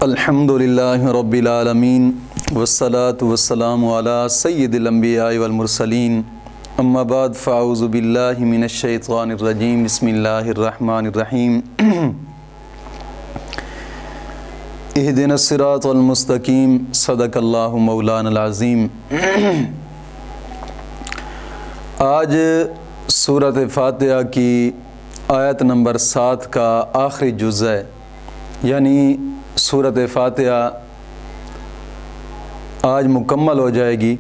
الحمدللہ رب العالمین والصلاة والسلام علی سید الانبیاء والمرسلین اما بعد فاعوذ باللہ من الشیطان الرجیم بسم اللہ الرحمن الرحیم اہدنا الصراط المستقیم صدق اللہ مولانا العظیم۔ آج سورۃ فاتحہ کی آیت نمبر 7 کا آخری جز ہے، یعنی سورۃ فاتحہ آج مکمل ہو جائے گی۔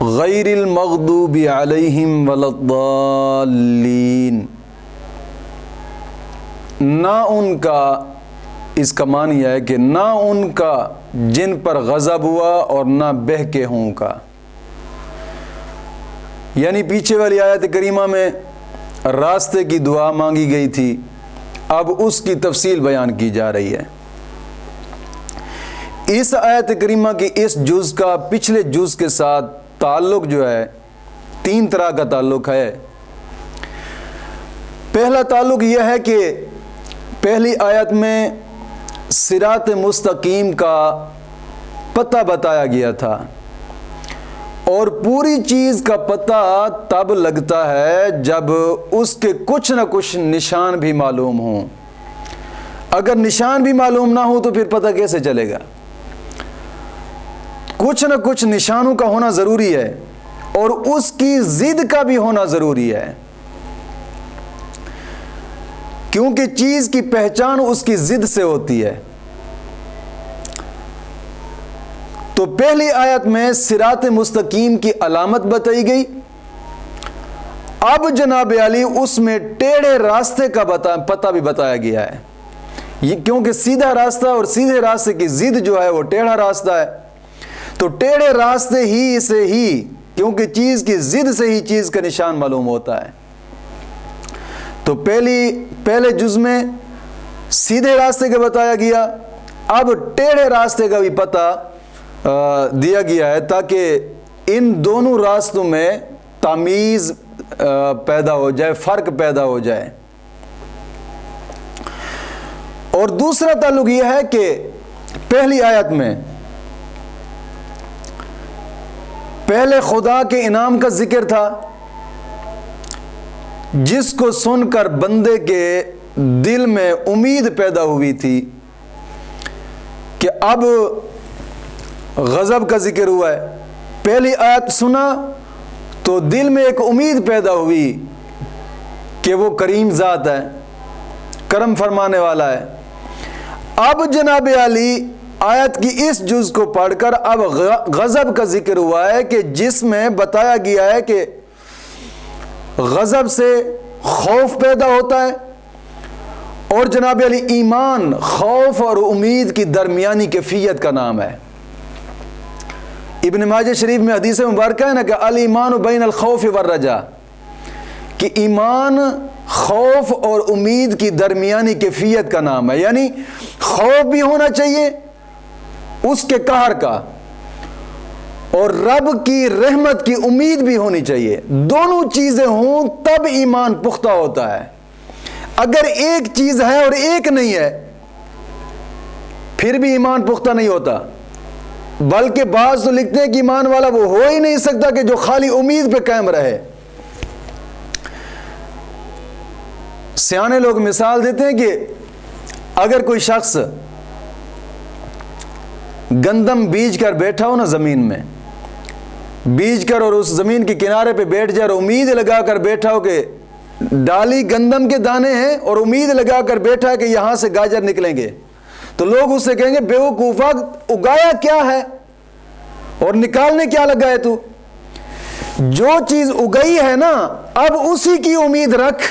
غیر المغضوب علیہم ولا الضالین، نہ ان کا، اس کا معنی ہے کہ نہ ان کا جن پر غضب ہوا اور نہ بہکے ہوں کا، یعنی پیچھے والی آیت کریمہ میں راستے کی دعا مانگی گئی تھی، اب اس کی تفصیل بیان کی جا رہی ہے۔ اس آیت کریمہ کی اس جز کا پچھلے جز کے ساتھ تعلق جو ہے، 3 طرح کا تعلق ہے۔ پہلا تعلق یہ ہے کہ پہلی آیت میں صراط مستقیم کا پتہ بتایا گیا تھا، اور پوری چیز کا پتہ تب لگتا ہے جب اس کے کچھ نہ کچھ نشان بھی معلوم ہوں۔ اگر نشان بھی معلوم نہ ہو تو پھر پتہ کیسے چلے گا؟ کچھ نہ کچھ نشانوں کا ہونا ضروری ہے، اور اس کی ضد کا بھی ہونا ضروری ہے، کیونکہ چیز کی پہچان اس کی ضد سے ہوتی ہے۔ تو پہلی آیت میں صراط مستقیم کی علامت بتائی گئی، اب جناب علی اس میں ٹیڑھے راستے کا پتہ بھی بتایا گیا ہے، یہ کیونکہ سیدھا راستہ اور سیدھے راستے کی ضد جو ہے وہ ٹیڑھا راستہ ہے، تو ٹیڑھے راستے ہی سے ہی، کیونکہ چیز کی ضد سے ہی چیز کا نشان معلوم ہوتا ہے۔ تو پہلے جز میں سیدھے راستے کا بتایا گیا، اب ٹیڑھے راستے کا بھی پتہ دیا گیا ہے، تاکہ ان دونوں راستوں میں تمیز پیدا ہو جائے، فرق پیدا ہو جائے۔ اور دوسرا تعلق یہ ہے کہ پہلی آیت میں پہلے خدا کے انعام کا ذکر تھا، جس کو سن کر بندے کے دل میں امید پیدا ہوئی تھی کہ اب غضب کا ذکر ہوا ہے۔ پہلی آیت سنا تو دل میں ایک امید پیدا ہوئی کہ وہ کریم ذات ہے، کرم فرمانے والا ہے۔ اب جناب علی آیت کی اس جز کو پڑھ کر اب غضب کا ذکر ہوا ہے، کہ جس میں بتایا گیا ہے کہ غضب سے خوف پیدا ہوتا ہے، اور جناب علی ایمان خوف اور امید کی درمیانی کیفیت کا نام ہے۔ ابن ماجہ شریف میں حدیث مبارکہ ہے نا کہ الایمان بین الخوف والرجاء، کہ ایمان خوف اور امید کی درمیانی کیفیت کا نام ہے، یعنی خوف بھی ہونا چاہیے اس کے قہر کا، اور رب کی رحمت کی امید بھی ہونی چاہیے۔ دونوں چیزیں ہوں تب ایمان پختہ ہوتا ہے۔ اگر ایک چیز ہے اور ایک نہیں ہے پھر بھی ایمان پختہ نہیں ہوتا، بلکہ بعض تو لکھتے ہیں کہ ایمان والا وہ ہو ہی نہیں سکتا کہ جو خالی امید پہ قائم رہے۔ سیانے لوگ مثال دیتے ہیں کہ اگر کوئی شخص گندم بیج کر بیٹھا ہو نا، زمین میں بیج کر، اور اس زمین کے کنارے پہ بیٹھ جائے اور امید لگا کر بیٹھا ہو کہ ڈالی گندم کے دانے ہیں، اور امید لگا کر بیٹھا ہے کہ یہاں سے گاجر نکلیں گے، تو لوگ اس سے کہیں گے بیوقوفا، اگایا کیا ہے اور نکالنے کیا لگا ہے تو؟ جو چیز اگئی ہے نا اب اسی کی امید رکھ۔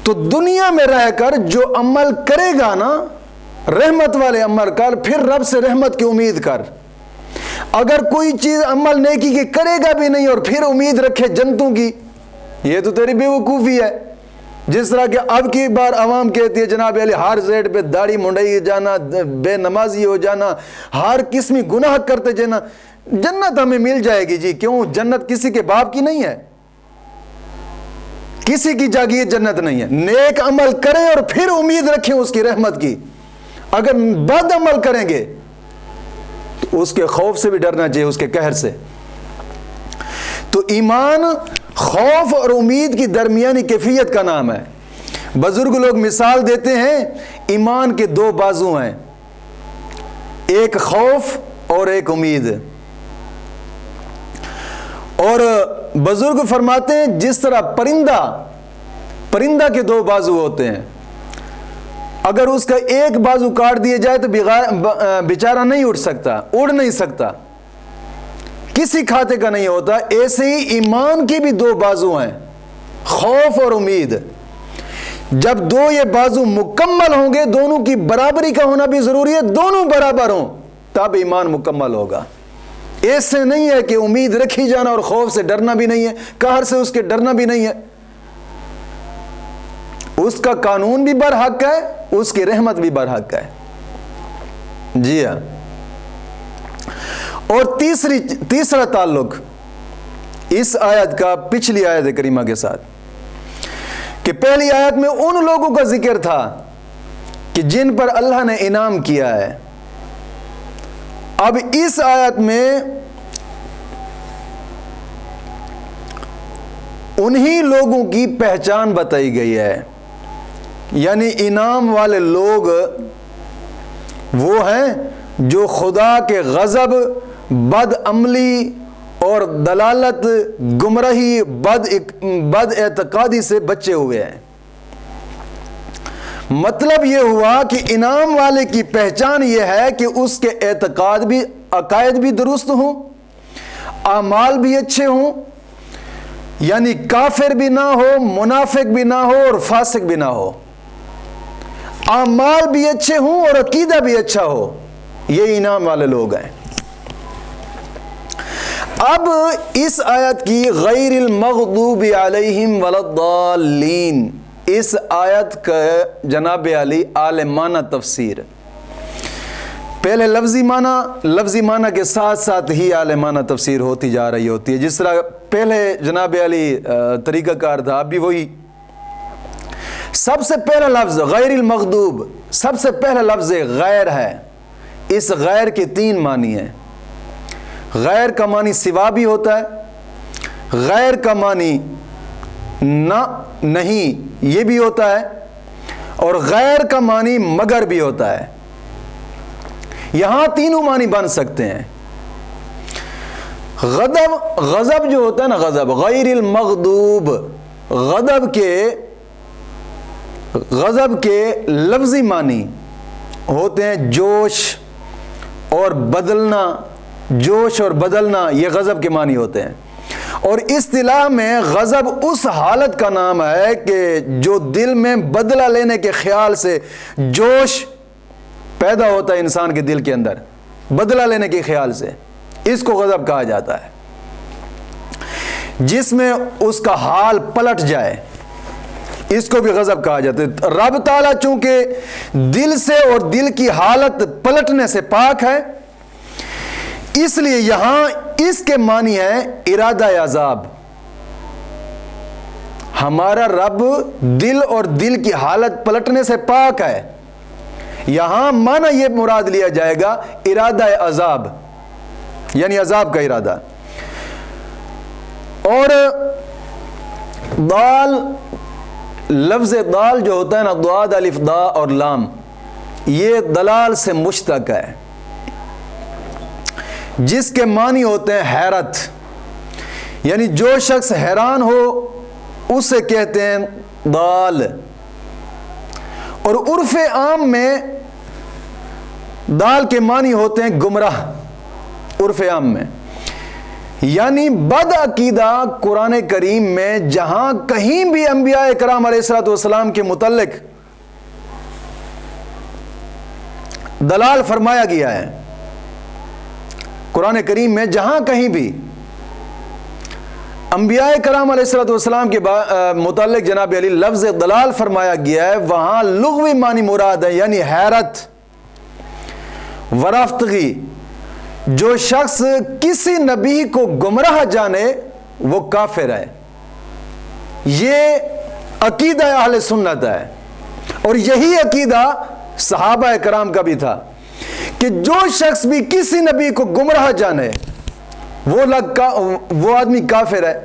تو دنیا میں رہ کر جو عمل کرے گا نا، رحمت والے عمل کر، پھر رب سے رحمت کی امید کر۔ اگر کوئی چیز عمل نیکی کی کرے گا بھی نہیں اور پھر امید رکھے جنتوں کی، یہ تو تیری بیوقوفی ہے۔ جس طرح کہ اب کی بار عوام کہتی ہے جناب علی ہر زیڈ پہ داڑھی منڈائی جانا، بے نمازی ہو جانا، ہر قسمی گناہ کرتے جانا، جنت ہمیں مل جائے گی جی۔ کیوں؟ جنت کسی کے باپ کی نہیں ہے، کسی کی جاگیر جنت نہیں ہے. نیک عمل کریں اور پھر امید رکھیں اس کی رحمت کی. اگر بد عمل کریں گے تو اس کے خوف سے بھی ڈرنا چاہیے, اس کے قہر سے. تو ایمان خوف اور امید کی درمیانی کیفیت کا نام ہے. بزرگ لوگ مثال دیتے ہیں ایمان کے دو بازو ہیں, ایک خوف اور ایک امید. اور بزرگ فرماتے ہیں جس طرح پرندہ کے دو بازو ہوتے ہیں, اگر اس کا ایک بازو کاٹ دیا جائے تو بیچارہ نہیں اٹھ سکتا, اڑ نہیں سکتا, کسی کھاتے کا نہیں ہوتا. ایسے ہی ایمان کے بھی دو بازو ہیں, خوف اور امید. جب دو یہ بازو مکمل ہوں گے, دونوں کی برابری کا ہونا بھی ضروری ہے, دونوں برابر ہوں تب ایمان مکمل ہوگا. ایسے نہیں ہے کہ امید رکھی جانا اور خوف سے ڈرنا بھی نہیں ہے, قہر سے اس کے ڈرنا بھی نہیں ہے. اس کا قانون بھی برحق ہے, اس کی رحمت بھی برحق ہے. جی ہاں. اور تیسرا تعلق اس آیت کا پچھلی آیت کریمہ کے ساتھ, کہ پہلی آیت میں ان لوگوں کا ذکر تھا کہ جن پر اللہ نے انعام کیا ہے. اب اس آیت میں انہی لوگوں کی پہچان بتائی گئی ہے. یعنی انعام والے لوگ وہ ہیں جو خدا کے غضب, بد عملی اور دلالت, گمراہی, بد اعتقادی سے بچے ہوئے ہیں. مطلب یہ ہوا کہ انعام والے کی پہچان یہ ہے کہ اس کے عقائد بھی درست ہوں, اعمال بھی اچھے ہوں, یعنی کافر بھی نہ ہو, منافق بھی نہ ہو اور فاسق بھی نہ ہو. اعمال بھی اچھے ہوں اور عقیدہ بھی اچھا ہو. یہ انعام والے لوگ ہیں. اب اس آیت کی غیر المغضوب علیہم ولا الضالین, اس آیت کا جناب علی عالمانہ تفسیر. پہلے لفظی معنی کے ساتھ ساتھ ہی عالمانہ تفسیر ہوتی جا رہی ہوتی ہے. جس طرح پہلے جناب علی طریقہ کار تھا, اب بھی وہی. سب سے پہلا لفظ غیر المغضوب, سب سے پہلا لفظ غیر ہے. اس غیر کے 3 معنی ہیں. غیر کا معنی سوا بھی ہوتا ہے, غیر کا معنی نہیں یہ بھی ہوتا ہے, اور غیر کا معنی مگر بھی ہوتا ہے. یہاں تینوں معنی بن سکتے ہیں. غضب جو ہوتا ہے نا, غضب, غیر المغضوب, غضب کے لفظی معنی ہوتے ہیں جوش اور بدلنا. جوش اور بدلنا یہ غضب کے معنی ہوتے ہیں. اور اصطلاح میں غضب اس حالت کا نام ہے کہ جو دل میں بدلہ لینے کے خیال سے جوش پیدا ہوتا ہے انسان کے دل کے اندر, بدلہ لینے کے خیال سے, اس کو غضب کہا جاتا ہے. جس میں اس کا حال پلٹ جائے, اس کو بھی غضب کہا جاتا ہے. رب تعالیٰ چونکہ دل سے اور دل کی حالت پلٹنے سے پاک ہے, اس لیے یہاں اس کے معنی ہے ارادہ عذاب. ہمارا رب دل اور دل کی حالت پلٹنے سے پاک ہے. یہاں معنی یہ مراد لیا جائے گا ارادہ عذاب, یعنی عذاب کا ارادہ. اور دال, لفظ دال جو ہوتا ہے نا, ضاد الف دا اور لام, یہ دلال سے مشتق ہے, جس کے معنی ہوتے ہیں حیرت. یعنی جو شخص حیران ہو اسے کہتے ہیں دال. اور عرف عام میں دال کے معنی ہوتے ہیں گمراہ, عرف عام میں. یعنی بد عقیدہ قرآن کریم میں جہاں کہیں بھی انبیاء کرام علیہ الصلوۃ والسلام کے متعلق دلال فرمایا گیا ہے, قرآن کریم میں جہاں کہیں بھی انبیاء کرام علیہ الصلوۃ والسلام کے متعلق جناب علی لفظ دلال فرمایا گیا ہے, وہاں لغوی معنی مراد ہے, یعنی حیرت, ورفتگی. جو شخص کسی نبی کو گمراہ جانے وہ کافر ہے. یہ عقیدہ اہل سنت ہے، اور یہی عقیدہ صحابہ کرام کا بھی تھا کہ جو شخص بھی کسی نبی کو گمراہ جانے وہ آدمی کافر ہے۔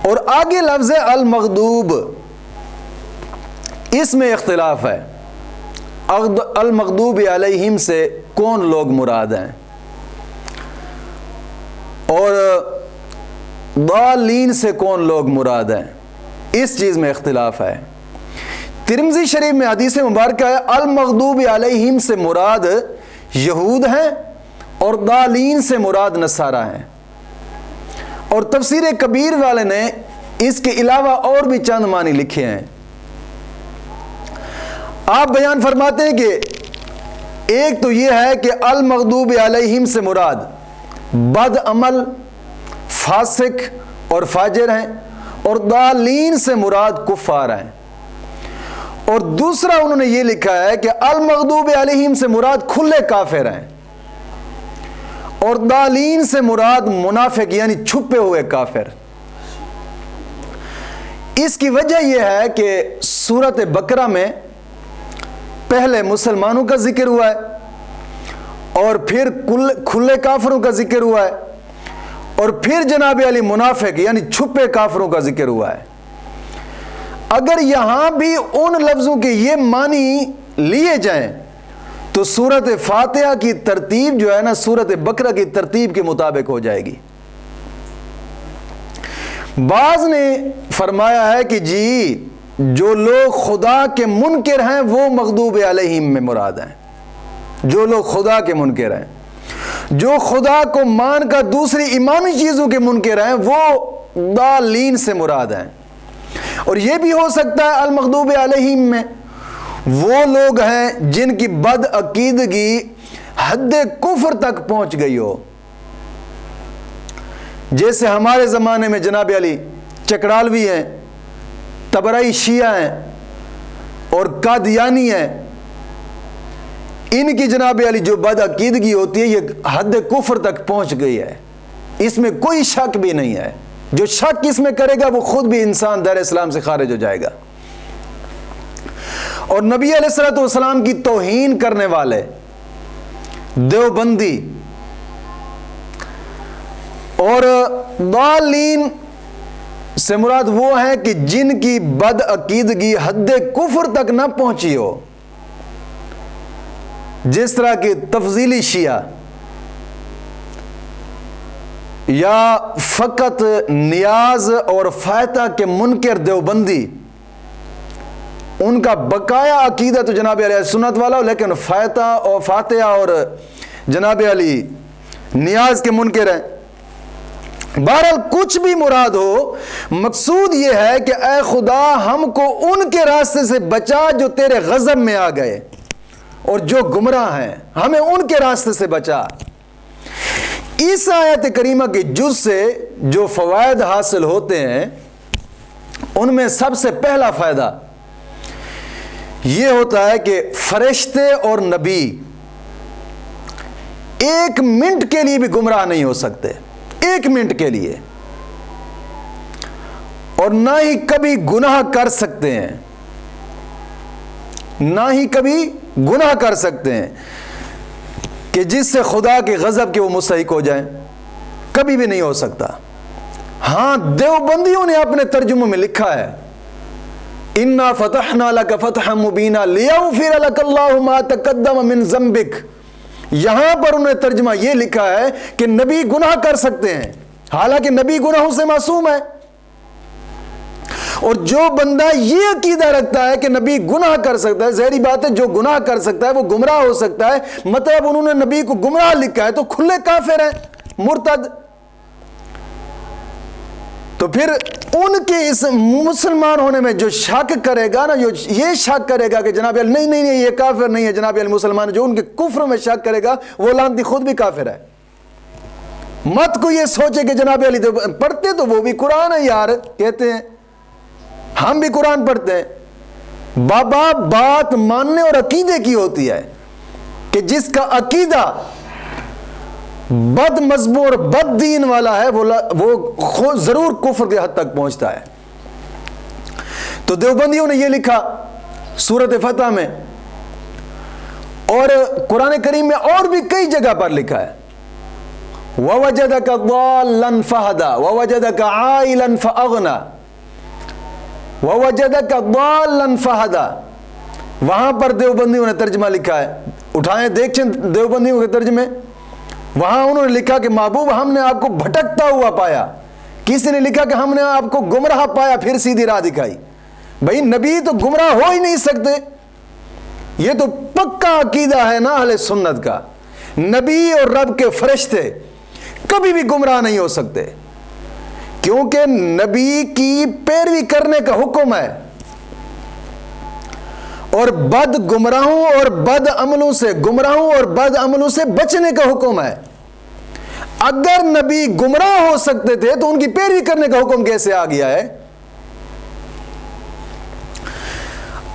اور آگے لفظ المغضوب، اس میں اختلاف ہے، المغضوب علیہم سے کون لوگ مراد ہیں، اور ضالین سے کون لوگ مراد ہیں، اس چیز میں اختلاف ہے۔ ترمذی شریف میں حدیث مبارکہ ہے المغضوب علیہم سے مراد یہود ہیں اور ضالین سے مراد نصارہ ہیں، اور تفسیر کبیر والے نے اس کے علاوہ اور بھی چند معنی لکھے ہیں۔ آپ بیان فرماتے ہیں کہ ایک تو یہ ہے کہ المغضوب علیہم سے مراد بد عمل، فاسق اور فاجر ہیں، اور ضالین سے مراد کفار ہیں۔ اور دوسرا انہوں نے یہ لکھا ہے کہ المغضوب علیہم سے مراد کھلے کافر ہیں، اور ضالین سے مراد منافق یعنی چھپے ہوئے کافر۔ اس کی وجہ یہ ہے کہ سورۃ بقرہ میں پہلے مسلمانوں کا ذکر ہوا ہے، اور پھر کھلے کافروں کا ذکر ہوا ہے، اور پھر جناب علی منافق یعنی چھپے کافروں کا ذکر ہوا ہے۔ اگر یہاں بھی ان لفظوں کے یہ معنی لیے جائیں تو سورۃ فاتحہ کی ترتیب جو ہے نا سورۃ بقرہ کی ترتیب کے مطابق ہو جائے گی۔ بعض نے فرمایا ہے کہ جی جو لوگ خدا کے منکر ہیں وہ مغضوب علیہم میں مراد ہیں، جو لوگ خدا کے منکر ہیں، جو خدا کو مان کر دوسری ایمانی چیزوں کے منکر ہیں وہ ضالین سے مراد ہیں۔ اور یہ بھی ہو سکتا ہے المغضوب علیہم میں وہ لوگ ہیں جن کی بد عقیدگی حد کفر تک پہنچ گئی ہو، جیسے ہمارے زمانے میں جناب علی چکڑالوی ہیں، تبرئی شیعہ ہیں اور قادیانی ہیں، ان کی جناب علی جو بد عقیدگی ہوتی ہے یہ حد کفر تک پہنچ گئی ہے، اس میں کوئی شک بھی نہیں ہے۔ جو شک اس میں کرے گا وہ خود بھی انسان دائرہ اسلام سے خارج ہو جائے گا۔ اور نبی علیہ الصلوۃ والسلام کی توہین کرنے والے دیوبندی اور ضالین سے مراد وہ ہیں کہ جن کی بد عقیدگی حد کفر تک نہ پہنچی ہو، جس طرح کہ تفضیلی شیعہ یا فقط نیاز اور فاتحہ کے منکر دیوبندی، ان کا بقایا عقیدہ تو جناب علی سنت والا ہو، لیکن فاتحہ اور جناب علی نیاز کے منکر ہیں۔ بہرحال کچھ بھی مراد ہو، مقصود یہ ہے کہ اے خدا ہم کو ان کے راستے سے بچا جو تیرے غضب میں آ گئے، اور جو گمراہ ہیں ہمیں ان کے راستے سے بچا۔ اس آیت کریمہ کے جز سے جو فوائد حاصل ہوتے ہیں ان میں سب سے پہلا فائدہ یہ ہوتا ہے کہ فرشتے اور نبی ایک منٹ کے لیے بھی گمراہ نہیں ہو سکتے، ایک منٹ کے لیے، اور نہ ہی کبھی گناہ کر سکتے ہیں، نہ ہی کبھی گناہ کر سکتے ہیں کہ جس سے خدا کے غضب کے وہ مستحق ہو جائیں، کبھی بھی نہیں ہو سکتا۔ ہاں دیوبندیوں نے اپنے ترجموں میں لکھا ہے اِنَّا فَتَحْنَا لَكَ فَتْحًا مُبِينًا لِيَغْفِرَ لَكَ اللَّهُ مَا تَقَدَّمَ مِنْ ذَنبِكَ۔ یہاں پر انہوں نے ترجمہ یہ لکھا ہے کہ نبی گناہ کر سکتے ہیں، حالانکہ نبی گناہوں سے معصوم ہے۔ اور جو بندہ یہ عقیدہ رکھتا ہے کہ نبی گناہ کر سکتا ہے، ظاہری بات ہے جو گناہ کر سکتا ہے وہ گمراہ ہو سکتا ہے، مطلب انہوں نے نبی کو گمراہ لکھا ہے تو کھلے کافر ہیں، مرتد۔ تو پھر ان کے اس مسلمان ہونے میں جو شک کرے گا نا، جو یہ شک کرے گا کہ جناب نہیں نہیں نہیں یہ کافر نہیں ہے، جناب مسلمان، جو ان کے کفر میں شک کرے گا وہ لعنتی خود بھی کافر ہے۔ مت کو یہ سوچے کہ جناب علی پڑھتے تو وہ بھی قرآن ہے یار، کہتے ہیں ہم بھی قرآن پڑھتے ہیں۔ بابا بات ماننے اور عقیدے کی ہوتی ہے کہ جس کا عقیدہ بد مذہب اور بد دین والا ہے وہ ضرور کفر کے حد تک پہنچتا ہے۔ تو دیوبندیوں نے یہ لکھا سورۃ فتح میں، اور قرآن کریم میں اور بھی کئی جگہ پر لکھا ہے، وَوَجَدَكَ ضَالًّا فَهَدَى وَوَجَدَكَ عَائِلًا فَأَغْنَى وَوَجَدَكَ ضَالًّا فَهَدَى۔ وہاں پر دیوبندیوں نے ترجمہ لکھا ہے، اٹھائیں دیکھیں دیوبندیوں کے ترجمے، وہاں انہوں نے لکھا کہ محبوب ہم نے آپ کو بھٹکتا ہوا پایا، کسی نے لکھا کہ ہم نے آپ کو گمراہ پایا پھر سیدھی راہ دکھائی۔ بھائی نبی تو گمراہ ہو ہی نہیں سکتے، یہ تو پکا عقیدہ ہے نا اہل سنت کا، نبی اور رب کے فرشتے کبھی بھی گمراہ نہیں ہو سکتے، کیونکہ نبی کی پیروی کرنے کا حکم ہے، اور گمراہوں اور بد عملوں سے بچنے کا حکم ہے۔ اگر نبی گمراہ ہو سکتے تھے تو ان کی پیروی کرنے کا حکم کیسے آ گیا ہے؟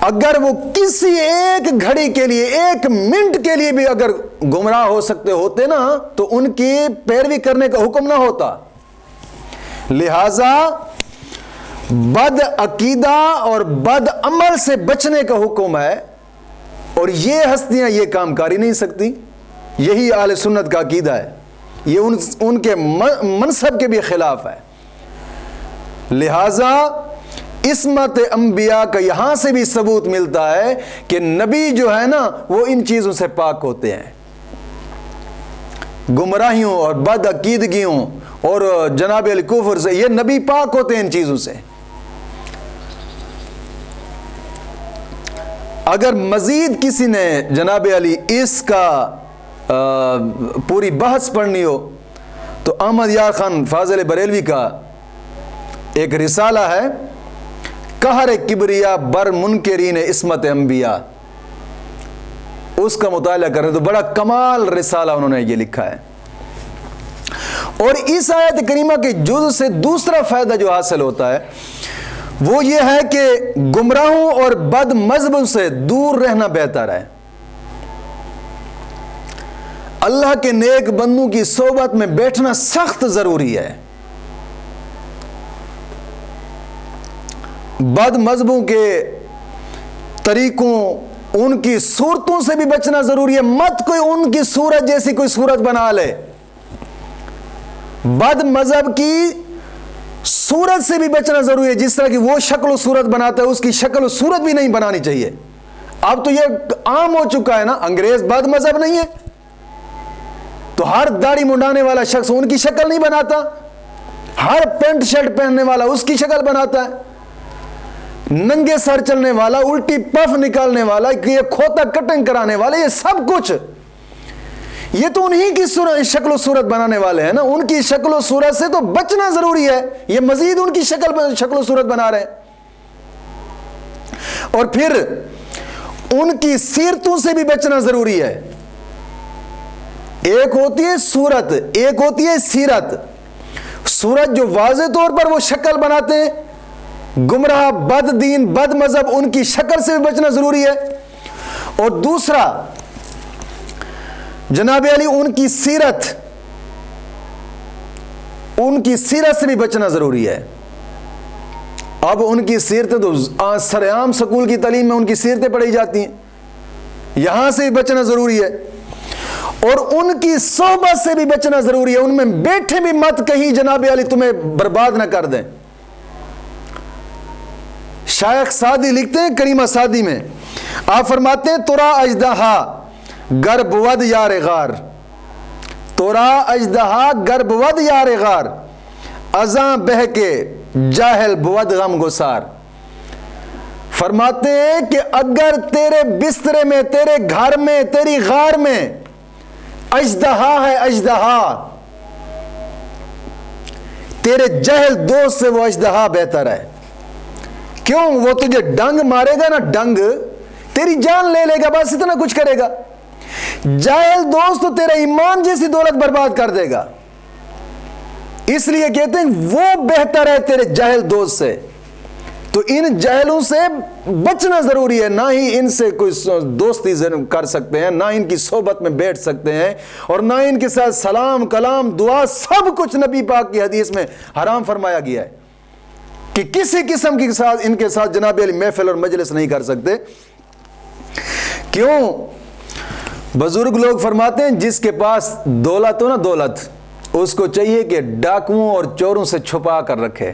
اگر وہ کسی ایک گھڑی کے لیے، ایک منٹ کے لیے بھی اگر گمراہ ہو سکتے ہوتے نا تو ان کی پیروی کرنے کا حکم نہ ہوتا۔ لہذا بد عقیدہ اور بد عمل سے بچنے کا حکم ہے، اور یہ ہستیاں یہ کام کر ہی نہیں سکتی، یہی اہل سنت کا عقیدہ ہے، یہ ان کے منصب کے بھی خلاف ہے۔ لہذا عصمت انبیاء کا یہاں سے بھی ثبوت ملتا ہے کہ نبی جو ہے نا وہ ان چیزوں سے پاک ہوتے ہیں، گمراہیوں اور بد عقیدگیوں اور جناب الکفر سے، یہ نبی پاک ہوتے ہیں ان چیزوں سے۔ اگر مزید کسی نے جناب علی اس کا پوری بحث پڑھنی ہو تو احمد یار خان فاضل بریلوی کا ایک رسالہ ہے، قہر کبریا بر منکرین عصمت انبیاء، اس کا مطالعہ کریں تو بڑا کمال رسالہ انہوں نے یہ لکھا ہے۔ اور اس آیت کریمہ کے جز سے دوسرا فائدہ جو حاصل ہوتا ہے وہ یہ ہے کہ گمراہوں اور بد مذہبوں سے دور رہنا بہتر ہے۔ اللہ کے نیک بندوں کی صحبت میں بیٹھنا سخت ضروری ہے، بد مذہبوں کے طریقوں، ان کی صورتوں سے بھی بچنا ضروری ہے۔ مت کوئی ان کی صورت جیسی کوئی صورت بنا لے، بد مذہب کی صورت سے بھی بچنا ضروری ہے، جس طرح کی وہ شکل و صورت بناتا ہے اس کی شکل و صورت بھی نہیں بنانی چاہیے۔ اب تو یہ عام ہو چکا ہے نا، انگریز بد مذہب نہیں ہے تو ہر داڑھی منڈانے والا شخص ان کی شکل نہیں بناتا، ہر پینٹ شرٹ پہننے والا اس کی شکل بناتا ہے، ننگے سر چلنے والا، الٹی پف نکالنے والا، یہ کھوتا کٹنگ کرانے والا، یہ سب کچھ یہ تو انہی کی شکل و صورت بنانے والے ہیں نا، ان کی شکل و صورت سے تو بچنا ضروری ہے، یہ مزید ان کی شکل و صورت بنا رہے ہیں۔ اور پھر ان کی سیرتوں سے بھی بچنا ضروری ہے، ایک ہوتی ہے صورت، ایک ہوتی ہے سیرت۔ صورت جو واضح طور پر وہ شکل بناتے ہیں، گمراہ بد دین بد مذہب، ان کی شکل سے بھی بچنا ضروری ہے، اور دوسرا جناب علی ان کی سیرت سے بھی بچنا ضروری ہے۔ اب ان کی سیرتیں تو سرعام سکول کی تعلیم میں ان کی سیرتیں پڑھی جاتی ہیں، یہاں سے بھی بچنا ضروری ہے، اور ان کی صحبت سے بھی بچنا ضروری ہے، ان میں بیٹھے بھی مت کہیں جناب علی تمہیں برباد نہ کر دیں۔ شیخ سعدی لکھتے ہیں کریمہ سعدی میں، آپ فرماتے ہیں ترا اجدہا گر بود یار غار، ترا اجدہا گر بود یار غار، ازاں بہ کے جاہل بود غم گسار۔ فرماتے ہیں کہ اگر تیرے بسترے میں، تیرے گھر میں، تیری غار میں اجدہا ہے، اجدہا، تیرے جہل دوست سے وہ اجدہا بہتر ہے۔ کیوں؟ وہ تجھے ڈنگ مارے گا نا، ڈنگ تیری جان لے لے گا، بس اتنا کچھ کرے گا۔ جاہل دوست تو تیرا ایمان جیسی دولت برباد کر دے گا، اس لیے کہتے ہیں وہ بہتر ہے تیرے جاہل دوست سے تو ان جہلوں سے بچنا ضروری ہے، نہ ہی ان سے کوئی دوستی کر سکتے ہیں، نہ ان کی صحبت میں بیٹھ سکتے ہیں، اور نہ ان کے ساتھ سلام کلام دعا سب کچھ نبی پاک کی حدیث میں حرام فرمایا گیا ہے کہ کسی قسم کے ساتھ ان کے ساتھ جناب علی محفل اور مجلس نہیں کر سکتے۔ کیوں؟ بزرگ لوگ فرماتے ہیں جس کے پاس دولت ہو نا، دولت، اس کو چاہیے کہ ڈاکوؤں اور چوروں سے چھپا کر رکھے،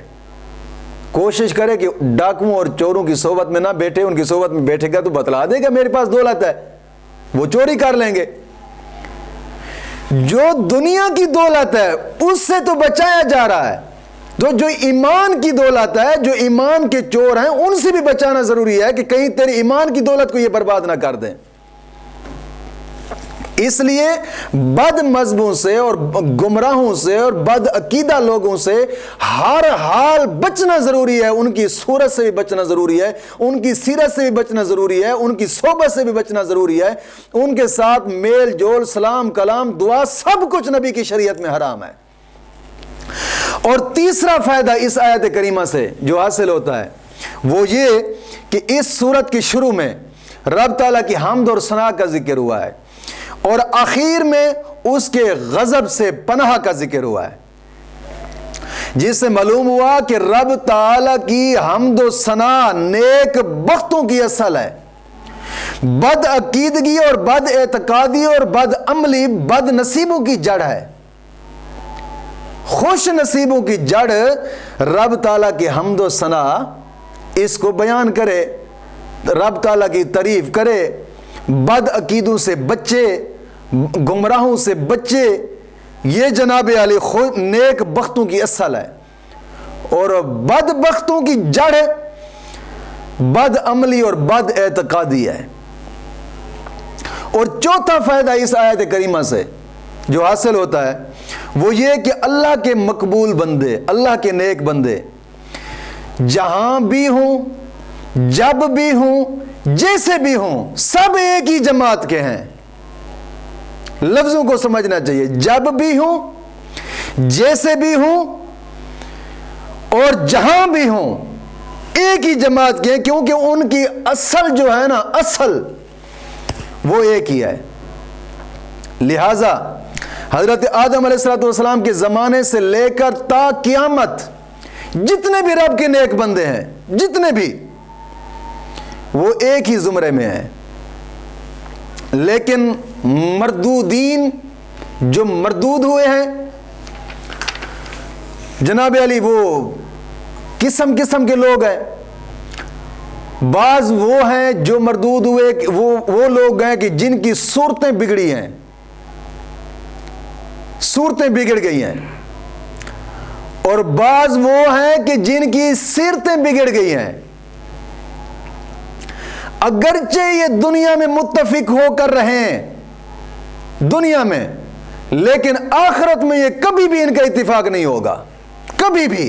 کوشش کرے کہ ڈاکوؤں اور چوروں کی صحبت میں نہ بیٹھے، ان کی صحبت میں بیٹھے گا تو بتلا دے گا میرے پاس دولت ہے، وہ چوری کر لیں گے۔ جو دنیا کی دولت ہے اس سے تو بچایا جا رہا ہے، تو جو ایمان کی دولت ہے، جو ایمان کے چور ہیں، ان سے بھی بچانا ضروری ہے کہ کہیں تیرے ایمان کی دولت کو یہ برباد نہ کر دیں۔ اس لیے بد مذہبوں سے اور گمراہوں سے اور بد عقیدہ لوگوں سے ہر حال بچنا ضروری ہے، ان کی صورت سے بھی بچنا ضروری ہے، ان کی سیرت سے بھی بچنا ضروری ہے، ان کی صحبت سے بھی بچنا ضروری ہے، ان کے ساتھ میل جول سلام کلام دعا سب کچھ نبی کی شریعت میں حرام ہے۔ اور تیسرا فائدہ اس آیت کریمہ سے جو حاصل ہوتا ہے وہ یہ کہ اس سورت کی شروع میں رب تعالیٰ کی حمد اور ثنا کا ذکر ہوا ہے، اور آخر میں اس کے غضب سے پناہ کا ذکر ہوا ہے، جس سے معلوم ہوا کہ رب تعالیٰ کی حمد و ثنا نیک بختوں کی اصل ہے، بد عقیدگی اور بد اعتقادی اور بد عملی بد نصیبوں کی جڑ ہے۔ خوش نصیبوں کی جڑ رب تعالیٰ کی حمد و ثنا، اس کو بیان کرے، رب تعالیٰ کی تعریف کرے، بد عقیدوں سے بچے، گمراہوں سے بچے، یہ جناب علی خود نیک بختوں کی اصل ہے، اور بد بختوں کی جڑ بد عملی اور بد اعتقادی ہے۔ اور چوتھا فائدہ اس آیت کریمہ سے جو حاصل ہوتا ہے وہ یہ کہ اللہ کے مقبول بندے، اللہ کے نیک بندے جہاں بھی ہوں، جب بھی ہوں، جیسے بھی ہوں، سب ایک ہی جماعت کے ہیں۔ لفظوں کو سمجھنا چاہیے، جب بھی ہوں، جیسے بھی ہوں، اور جہاں بھی ہوں، ایک ہی جماعت کے ہیں، کیونکہ ان کی اصل جو ہے نا، اصل وہ ایک ہی ہے۔ لہذا حضرت آدم علیہ السلام کے زمانے سے لے کر تا قیامت جتنے بھی رب کے نیک بندے ہیں، جتنے بھی، وہ ایک ہی زمرے میں ہیں۔ لیکن مردودین جو مردود ہوئے ہیں جناب علی، وہ قسم قسم کے لوگ ہیں۔ بعض وہ ہیں جو مردود ہوئے، وہ لوگ ہیں کہ جن کی صورتیں بگڑی ہیں، صورتیں بگڑ گئی ہیں، اور بعض وہ ہیں کہ جن کی سیرتیں بگڑ گئی ہیں۔ اگرچہ یہ دنیا میں متفق ہو کر رہے ہیں دنیا میں، لیکن آخرت میں یہ کبھی بھی ان کا اتفاق نہیں ہوگا، کبھی بھی۔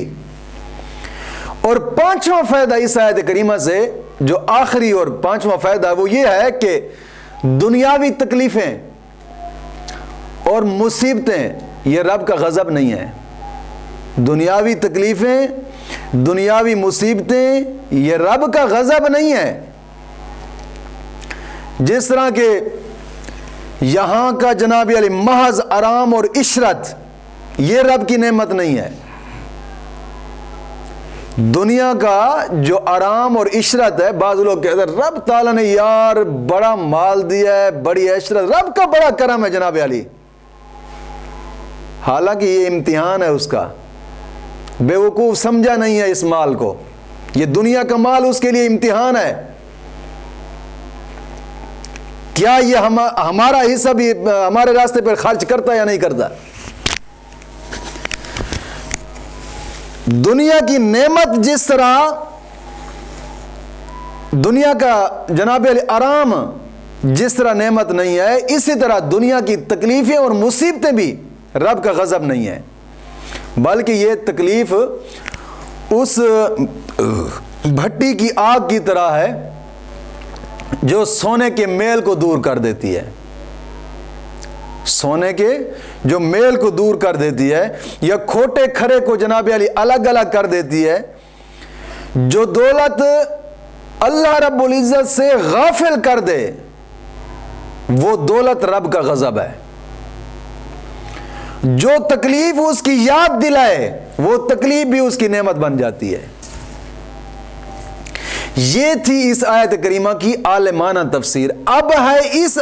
اور پانچواں فائدہ اس آیت کریمہ سے جو آخری اور پانچواں فائدہ وہ یہ ہے کہ دنیاوی تکلیفیں اور مصیبتیں یہ رب کا غضب نہیں ہے۔ دنیاوی تکلیفیں، دنیاوی مصیبتیں یہ رب کا غضب نہیں ہے۔ جس طرح کہ یہاں کا جناب علی محض آرام اور عشرت یہ رب کی نعمت نہیں ہے۔ دنیا کا جو آرام اور عشرت ہے، بعض لوگ کہتے ہیں رب تعالیٰ نے یار بڑا مال دیا ہے، بڑی عشرت، رب کا بڑا کرم ہے جناب علی۔ حالانکہ یہ امتحان ہے اس کا، بے وقوف سمجھا نہیں ہے اس مال کو، یہ دنیا کا مال اس کے لیے امتحان ہے۔ کیا یہ ہمارا حصہ بھی ہمارے راستے پر خرچ کرتا یا نہیں کرتا؟ دنیا کی نعمت جس طرح دنیا کا جناب علی آرام جس طرح نعمت نہیں ہے، اسی طرح دنیا کی تکلیفیں اور مصیبتیں بھی رب کا غضب نہیں ہے، بلکہ یہ تکلیف اس بھٹی کی آگ کی طرح ہے جو سونے کے میل کو دور کر دیتی ہے، سونے کے جو میل کو دور کر دیتی ہے، یا کھوٹے کھرے کو جناب علی الگ الگ کر دیتی ہے، جو دولت اللہ رب العزت سے غافل کر دے وہ دولت رب کا غضب ہے، جو تکلیف اس کی یاد دلائے وہ تکلیف بھی اس کی نعمت بن جاتی ہے۔ یہ تھی اس آیت کریمہ کی عالمانہ تفسیر۔ اب ہے اس